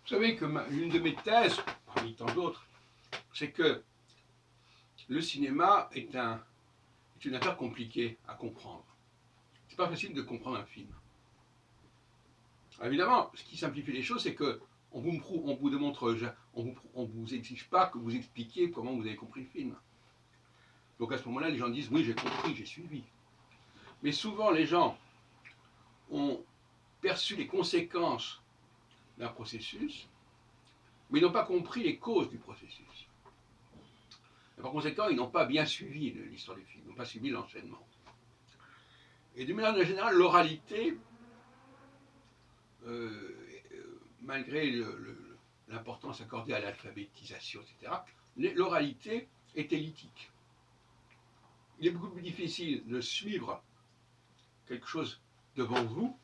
savez que l'une de mes thèses, parmi tant d'autres, c'est que le cinéma est une affaire compliquée à comprendre. C'est pas facile de comprendre un film. Alors évidemment, ce qui simplifie les choses, c'est que on vous démontre, on vous exige pas que vous expliquiez comment vous avez compris le film. Donc à ce moment-là, les gens disent oui, j'ai compris, j'ai suivi. Mais souvent, les gens ont perçu les conséquences d'un processus, mais ils n'ont pas compris les causes du processus. Et par conséquent, ils n'ont pas bien suivi l'histoire du film, ils n'ont pas suivi l'enchaînement. Et d'une manière générale, l'oralité, malgré l'importance accordée à l'alphabétisation, etc., l'oralité est élitique. Il est beaucoup plus difficile de suivre quelque chose devant vous,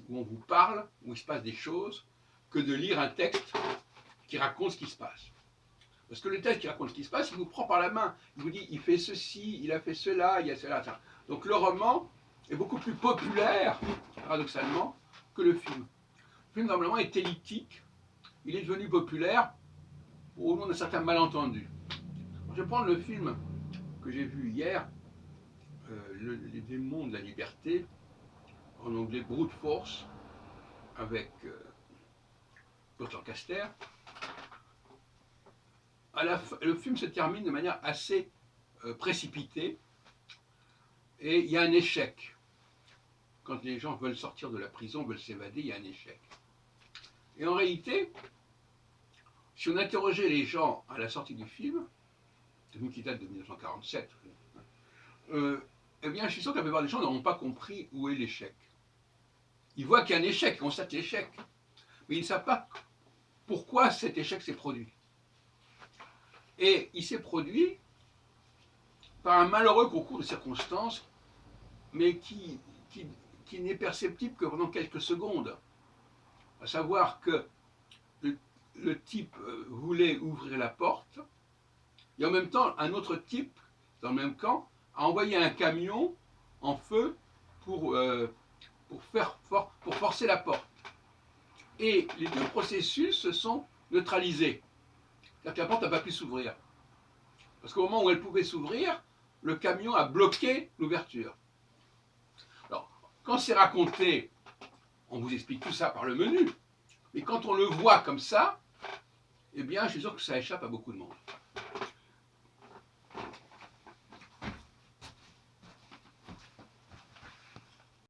où on vous parle, où il se passe des choses, que de lire un texte qui raconte ce qui se passe. Parce que le texte qui raconte ce qui se passe, il vous prend par la main. Il vous dit, il fait ceci, il a fait cela, il y a cela, ça. Donc le roman est beaucoup plus populaire, paradoxalement, que le film. Le film, normalement, est élitique. Il est devenu populaire au nom d'un certain malentendu. Je vais prendre le film que j'ai vu hier, Les démons de la liberté, en anglais Brute Force, avec Kurt Lancaster. Le film se termine de manière assez précipitée, et il y a un échec. Quand les gens veulent sortir de la prison, veulent s'évader, il y a un échec. Et en réalité, si on interrogeait les gens à la sortie du film, c'est un film qui date de 1947, eh bien, je suis sûr que la plupart des gens n'auront pas compris où est l'échec. Ils voient qu'il y a un échec, ils constatent l'échec, mais ils ne savent pas pourquoi cet échec s'est produit. Et il s'est produit par un malheureux concours de circonstances, mais qui n'est perceptible que pendant quelques secondes. À savoir que le type voulait ouvrir la porte, et en même temps, un autre type, dans le même camp, a envoyé un camion en feu pour forcer la porte. Et les deux processus se sont neutralisés. C'est-à-dire que la porte n'a pas pu s'ouvrir. Parce qu'au moment où elle pouvait s'ouvrir, le camion a bloqué l'ouverture. Alors, quand c'est raconté, on vous explique tout ça par le menu. Mais quand on le voit comme ça, eh bien, je suis sûr que ça échappe à beaucoup de monde.